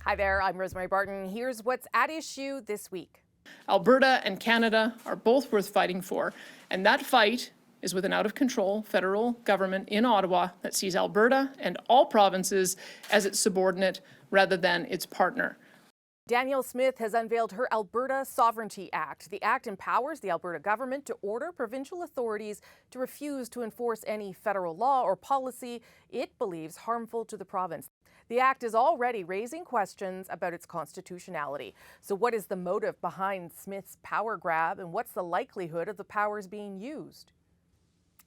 Hi there, I'm Rosemary Barton. Here's what's at issue this week. Alberta and Canada are both worth fighting for, and that fight is with an out-of-control federal government in Ottawa that sees Alberta and all provinces as its subordinate rather than its partner. Danielle Smith has unveiled her Alberta Sovereignty Act. The act empowers the Alberta government to order provincial authorities to refuse to enforce any federal law or policy it believes harmful to the province. The act is already raising questions about its constitutionality. So what is the motive behind Smith's power grab, and what's the likelihood of the powers being used?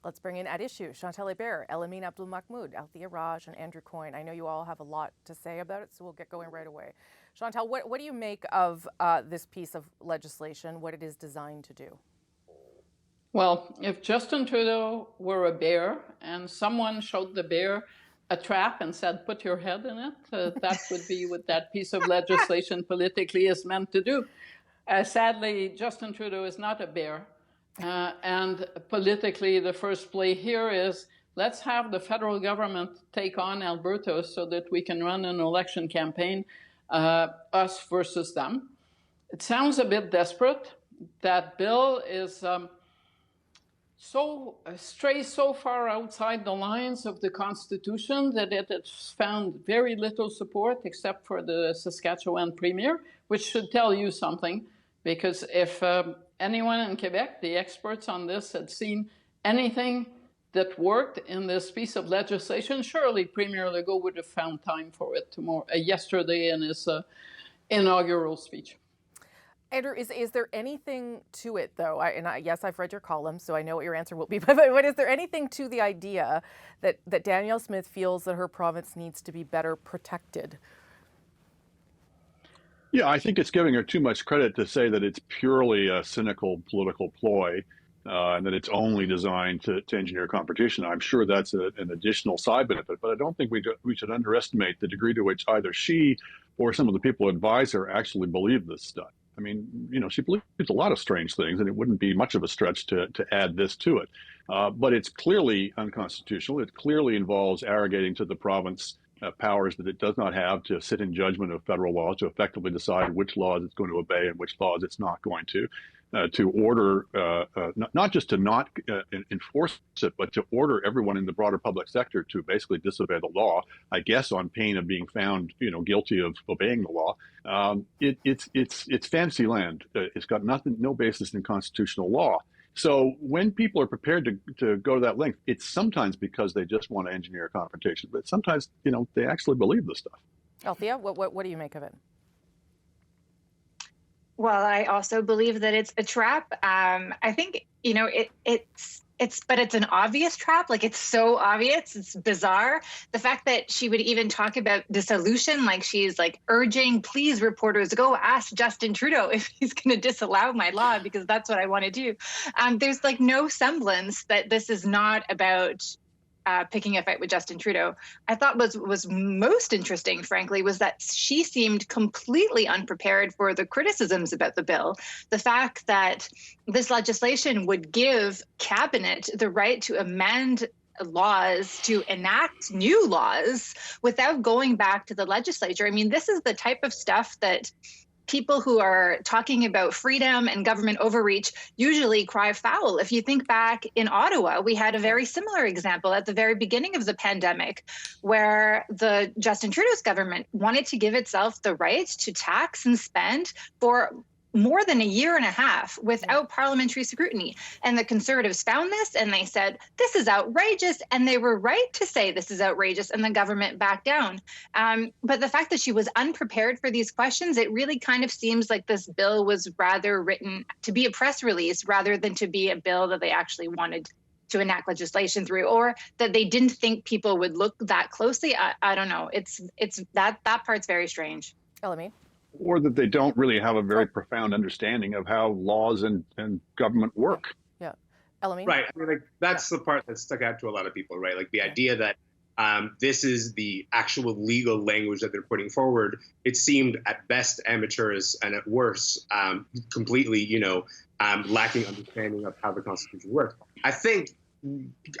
Let's bring in at issue Chantal Hebert, Elamin, Abdelmahmoud, Althia, Raj, and Andrew Coyne. I know you all have a lot to say about it, so we'll get going right away. Chantal, what do you make of this piece of legislation, what it is designed to do? Well, if Justin Trudeau were a bear and someone showed the bear a trap and said, put your head in it, that would be what that piece of legislation politically is meant to do. Sadly, Justin Trudeau is not a bear. And politically, the first play here is let's have the federal government take on Alberta so that we can run an election campaign, us versus them. It sounds a bit desperate. That bill is strays so far outside the lines of the Constitution that it has found very little support except for the Saskatchewan Premier, which should tell you something, because if anyone in Quebec, the experts on this, had seen anything that worked in this piece of legislation, surely Premier Legault would have found time for it yesterday in his inaugural speech. Andrew, is there anything to it, though? Yes, I've read your column, so I know what your answer will be. But is there anything to the idea that Danielle Smith feels that her province needs to be better protected? Yeah, I think it's giving her too much credit to say that it's purely a cynical political ploy and that it's only designed to engineer competition. I'm sure that's an additional side benefit, but I don't think we should underestimate the degree to which either she or some of the people who advise her actually believe this stuff. I mean, she believes a lot of strange things, and it wouldn't be much of a stretch to add this to it. But it's clearly unconstitutional. It clearly involves arrogating to the province powers that it does not have to sit in judgment of federal laws, to effectively decide which laws it's going to obey and which laws it's not going to order, not just to not enforce it, but to order everyone in the broader public sector to basically disobey the law, I guess on pain of being found, guilty of obeying the law. It's fantasy land. It's got no basis in constitutional law. So when people are prepared to go to that length, it's sometimes because they just want to engineer a confrontation, but sometimes, they actually believe this stuff. Althia, what do you make of it? Well, I also believe that it's a trap. I think, it's an obvious trap. Like, it's so obvious. It's bizarre. The fact that she would even talk about dissolution, like she's like urging, please, reporters, go ask Justin Trudeau if he's going to disallow my law, because that's what I want to do. There's like no semblance that this is not about picking a fight with Justin Trudeau. I thought was most interesting, frankly, was that she seemed completely unprepared for the criticisms about the bill. The fact that this legislation would give Cabinet the right to amend laws, to enact new laws without going back to the legislature. I mean, this is the type of stuff that people who are talking about freedom and government overreach usually cry foul. If you think back in Ottawa, we had a very similar example at the very beginning of the pandemic, where the Justin Trudeau's government wanted to give itself the right to tax and spend for more than a year and a half without parliamentary scrutiny. And the Conservatives found this and they said, this is outrageous. And they were right to say this is outrageous, and the government backed down. But the fact that she was unprepared for these questions, it really kind of seems like this bill was rather written to be a press release rather than to be a bill that they actually wanted to enact legislation through, or that they didn't think people would look that closely. I don't know. It's that part's very strange. Elamin? Or that they don't really have a very profound understanding of how laws and government work. Yeah. Elamin? Right. I mean, like, that's the part that stuck out to a lot of people, right? Like the idea that this is the actual legal language that they're putting forward. It seemed at best amateurish and at worst completely, lacking understanding of how the Constitution works. I think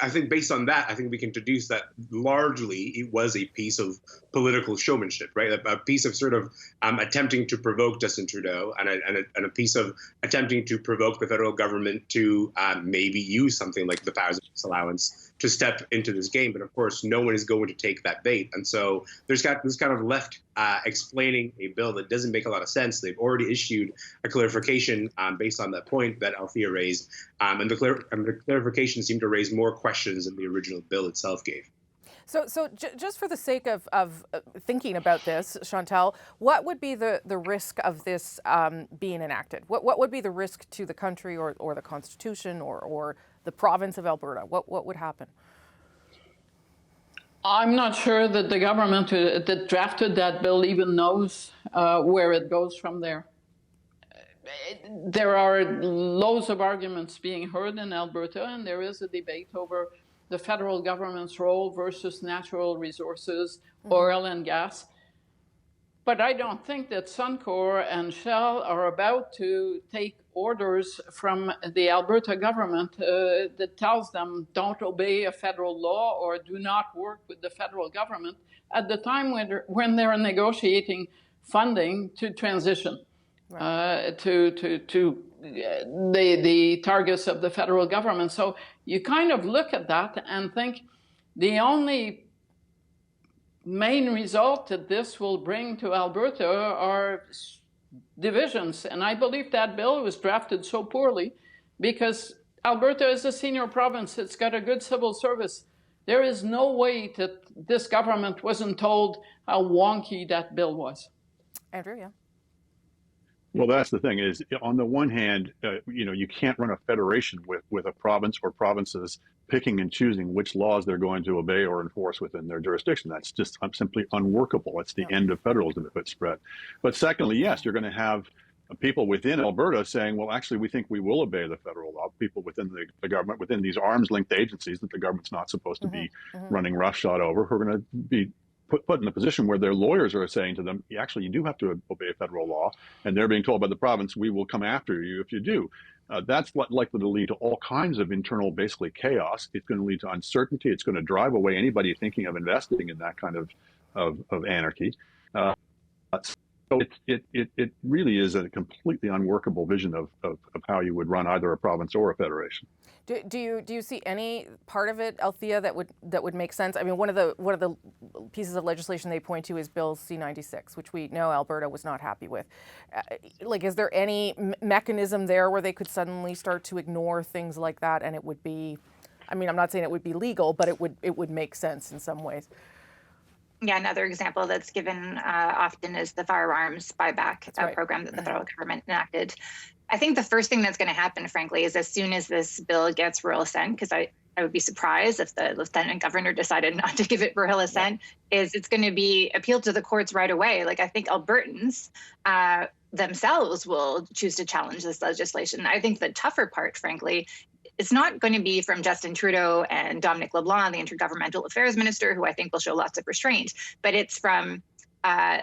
I think based on that, I think we can deduce that largely it was a piece of political showmanship, right? A piece of sort of attempting to provoke Justin Trudeau and a piece of attempting to provoke the federal government to maybe use something like the powers of disallowance to step into this game. But of course, no one is going to take that bait. And so there's got this kind of left explaining a bill that doesn't make a lot of sense. They've already issued a clarification based on that point that Althia raised. And the clarification seemed to raise more questions than the original bill itself gave. So just for the sake of thinking about this, Chantal, what would be the risk of this being enacted? What would be the risk to the country or the Constitution or the province of Alberta? What would happen? I'm not sure that the government that drafted that bill even knows where it goes from there. There are loads of arguments being heard in Alberta, and there is a debate over the federal government's role versus natural resources, oil and gas. But I don't think that Suncor and Shell are about to take orders from the Alberta government that tells them don't obey a federal law or do not work with the federal government at the time when they're negotiating funding to transition to the targets of the federal government. So you kind of look at that and think the only main result that this will bring to Alberta are divisions. And I believe that bill was drafted so poorly because Alberta is a senior province. It's got a good civil service. There is no way that this government wasn't told how wonky that bill was. Andrew, yeah. Well, that's the thing is, on the one hand, you can't run a federation with a province or provinces picking and choosing which laws they're going to obey or enforce within their jurisdiction. That's just simply unworkable. It's the end of federalism if it's spread. But secondly, yes, you're going to have people within Alberta saying, well, actually, we think we will obey the federal law. People within the government, within these arms-linked agencies that the government's not supposed to be running roughshod over, who are going to be put in a position where their lawyers are saying to them, actually, you do have to obey federal law, and they're being told by the province, we will come after you if you do. That's likely to lead to all kinds of internal, basically, chaos. It's going to lead to uncertainty. It's going to drive away anybody thinking of investing in that kind of anarchy. So it really is a completely unworkable vision of how you would run either a province or a federation. Do you see any part of it, Althia, that would make sense? I mean, one of the pieces of legislation they point to is Bill C-96, which we know Alberta was not happy with. Is there any mechanism there where they could suddenly start to ignore things like that, and it would be? I mean, I'm not saying it would be legal, but it would make sense in some ways. Yeah, another example that's given often is the firearms buyback program that the federal government enacted. I think the first thing that's going to happen, frankly, is as soon as this bill gets royal assent, because I would be surprised if the lieutenant governor decided not to give it royal assent, is it's going to be appealed to the courts right away. I think Albertans themselves will choose to challenge this legislation. I think the tougher part, frankly, it's not going to be from Justin Trudeau and Dominic LeBlanc, the Intergovernmental Affairs Minister, who I think will show lots of restraint, but it's from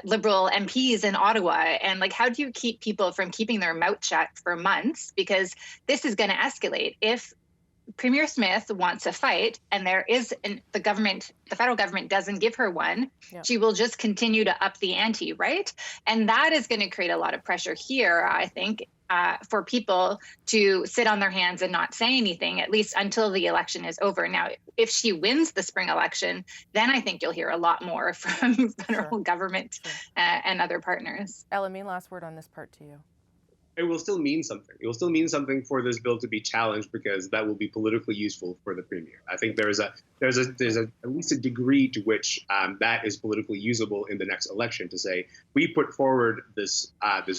Liberal MPs in Ottawa. And how do you keep people from keeping their mouth shut for months? Because this is going to escalate. If Premier Smith wants a fight and the federal government doesn't give her one, she will just continue to up the ante, right? And that is going to create a lot of pressure here, I think, for people to sit on their hands and not say anything, at least until the election is over. Now, if she wins the spring election, then I think you'll hear a lot more from federal government and other partners. Elamin, last word on this part to you. It will still mean something. It will still mean something for this bill to be challenged because that will be politically useful for the premier. I think there's at least a degree to which that is politically usable in the next election to say we put forward this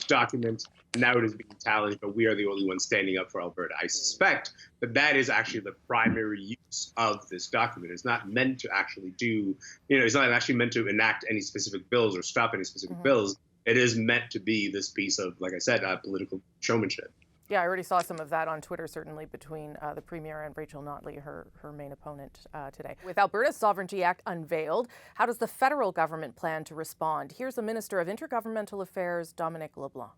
document. Now it is being challenged, but we are the only ones standing up for Alberta. I suspect that is actually the primary use of this document. It's not meant to actually it's not actually meant to enact any specific bills or stop any specific bills. It is meant to be this piece of, like I said, political showmanship. Yeah, I already saw some of that on Twitter, certainly between the Premier and Rachel Notley, her main opponent today. With Alberta's Sovereignty Act unveiled, how does the federal government plan to respond? Here's the Minister of Intergovernmental Affairs, Dominic LeBlanc.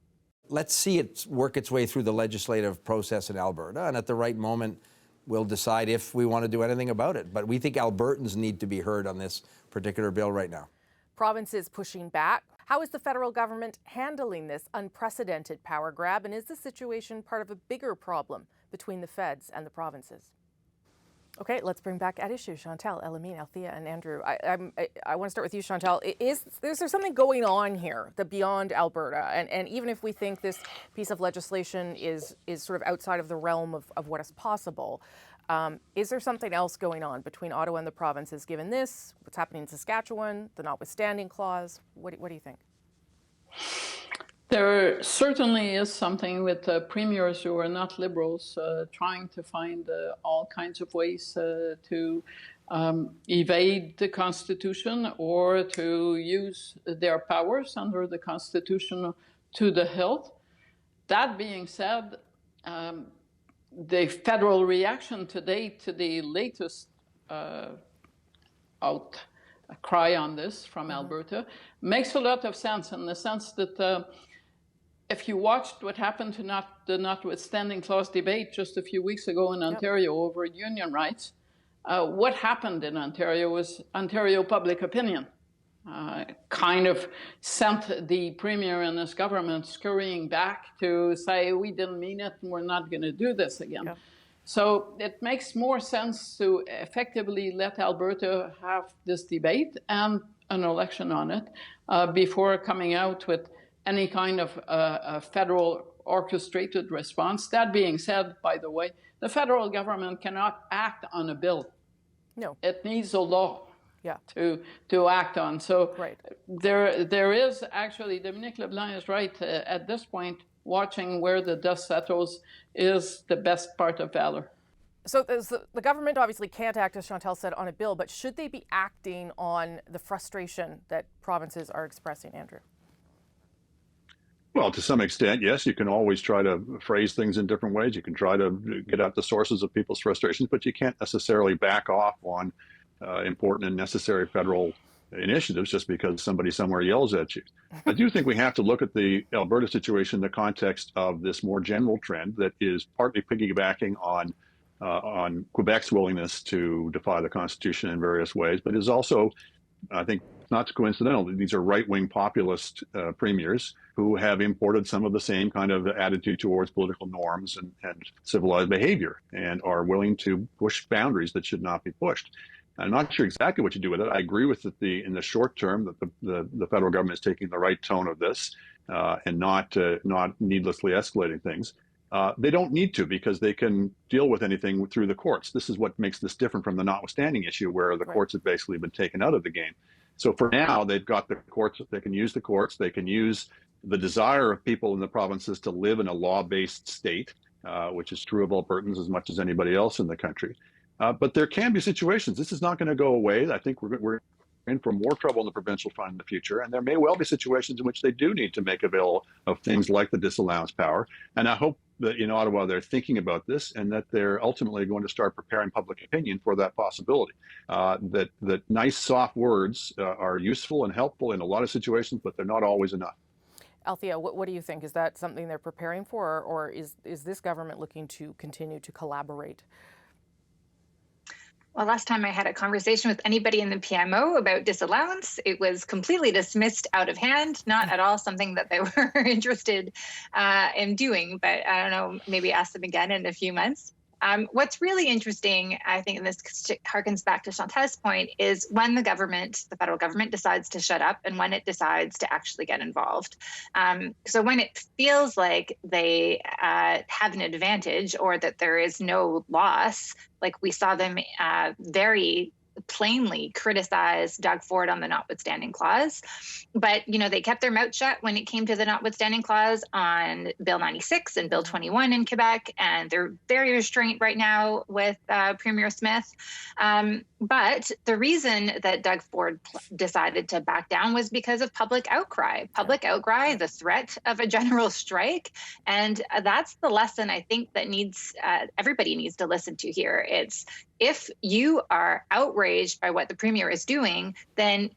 Let's see it work its way through the legislative process in Alberta, and at the right moment, we'll decide if we want to do anything about it. But we think Albertans need to be heard on this particular bill right now. Provinces pushing back. How is the federal government handling this unprecedented power grab? And is the situation part of a bigger problem between the feds and the provinces? Okay, let's bring back at issue Chantal, Elamin, Althia, and Andrew. I want to start with you, Chantal. Is there something going on here that beyond Alberta? And even if we think this piece of legislation is sort of outside of the realm of what is possible, is there something else going on between Ottawa and the provinces, given this, what's happening in Saskatchewan, the notwithstanding clause? What do you think? There certainly is something with premiers who are not liberals trying to find all kinds of ways to evade the Constitution or to use their powers under the Constitution to the hilt. That being said, the federal reaction today to the latest outcry on this from Alberta makes a lot of sense, in the sense that if you watched what happened to the notwithstanding clause debate just a few weeks ago in Ontario over union rights, what happened in Ontario was Ontario public opinion kind of sent the Premier and his government scurrying back to say, we didn't mean it and we're not going to do this again. Yeah. So it makes more sense to effectively let Alberta have this debate and an election on it before coming out with any kind of a federal orchestrated response. That being said, by the way, the federal government cannot act on a bill. No. It needs a law to act on. So there is actually, Dominique Leblanc is right, at this point, watching where the dust settles is the best part of valor. So the government obviously can't act, as Chantal said, on a bill, but should they be acting on the frustration that provinces are expressing, Andrew? Well, to some extent, yes. You can always try to phrase things in different ways. You can try to get at the sources of people's frustrations, but you can't necessarily back off on important and necessary federal initiatives just because somebody somewhere yells at you. I do think we have to look at the Alberta situation in the context of this more general trend that is partly piggybacking on Quebec's willingness to defy the Constitution in various ways, but is also, I think, not coincidental. These are right-wing populist premiers who have imported some of the same kind of attitude towards political norms and civilized behavior and are willing to push boundaries that should not be pushed. I'm not sure exactly what you do with it. I agree with that in the short term that the federal government is taking the right tone of this and not needlessly escalating things. They don't need to, because they can deal with anything through the courts. This is what makes this different from the notwithstanding issue, where the courts have basically been taken out of the game. So for now, they've got the courts. They can use the courts. They can use the desire of people in the provinces to live in a law-based state, which is true of Albertans as much as anybody else in the country. But there can be situations. This is not going to go away. I think we're in for more trouble in the provincial fund in the future. And there may well be situations in which they do need to make avail of things like the disallowance power. And I hope that in Ottawa they're thinking about this and that they're ultimately going to start preparing public opinion for that possibility. That nice, soft words are useful and helpful in a lot of situations, but they're not always enough. Althia, what do you think? Is that something they're preparing for, or is this government looking to continue to collaborate? Well, last time I had a conversation with anybody in the PMO about disallowance, it was completely dismissed out of hand, not at all something that they were interested in doing. But I don't know, maybe ask them again in a few months. What's really interesting, I think, and this harkens back to Chantal's point, is when the federal government decides to shut up and when it decides to actually get involved. So when it feels like they have an advantage or that there is no loss, like we saw them very plainly criticize Doug Ford on the notwithstanding clause. But, they kept their mouth shut when it came to the notwithstanding clause on Bill 96 and Bill 21 in Quebec. And they're very restrained right now with Premier Smith. But the reason that Doug Ford decided to back down was because of public outcry, the threat of a general strike. And that's the lesson I think that everybody needs to listen to here. It's, if you are outraged by what the Premier is doing, then,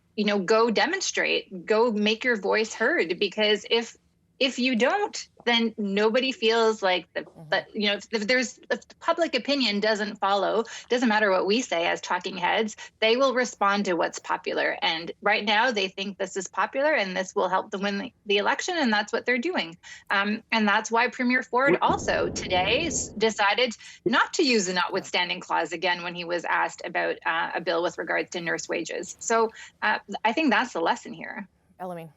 go demonstrate, go make your voice heard. Because if If you don't, then nobody feels like if there's if public opinion doesn't follow, doesn't matter what we say as talking heads, they will respond to what's popular. And right now they think this is popular and this will help them win the election, and that's what they're doing. And that's why Premier Ford also today decided not to use the notwithstanding clause again when he was asked about a bill with regards to nurse wages. So I think that's the lesson here. Elamin.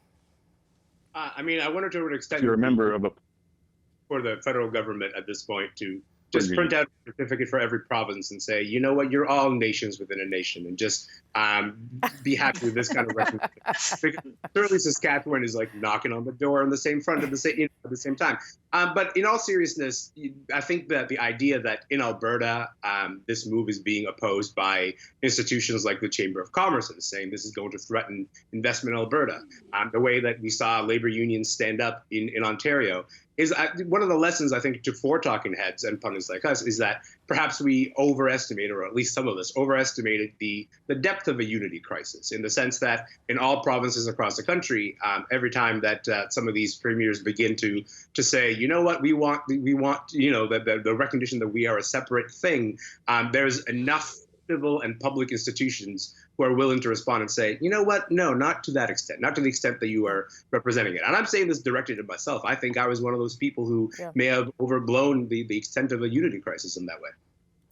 I mean, I wonder to what extent You're a member of a for the federal government at this point to just print out a certificate for every province and say, you know what, you're all nations within a nation, and just be happy with this kind of recognition. Because certainly Saskatchewan is like knocking on the door on the same front at the same time. But in all seriousness, I think that the idea that in Alberta, this move is being opposed by institutions like the Chamber of Commerce, and saying this is going to threaten investment in Alberta, the way that we saw labor unions stand up in Ontario, is one of the lessons, I think, for talking heads and pundits like us, is that perhaps we overestimated, or at least some of us overestimated the depth of a unity crisis, in the sense that in all provinces across the country, every time that some of these premiers begin to say, you know what, we want the recognition that we are a separate thing, there's enough civil and public institutions who are willing to respond and say, you know what, no, not to that extent, not to the extent that you are representing it. And I'm saying this directly to myself. I think I was one of those people who may have overblown the extent of a unity crisis in that way.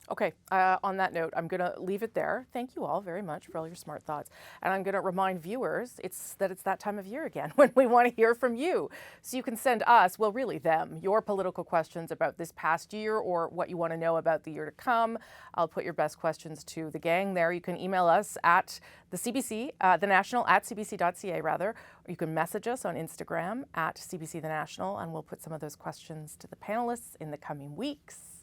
Okay, on that note, I'm going to leave it there. Thank you all very much for all your smart thoughts. And I'm going to remind viewers it's that time of year again when we want to hear from you. So you can send us, well, really them, your political questions about this past year or what you want to know about the year to come. I'll put your best questions to the gang there. You can email us at the CBC, the National, at cbc.ca rather, or you can message us on Instagram at CBC The National, and we'll put some of those questions to the panelists in the coming weeks.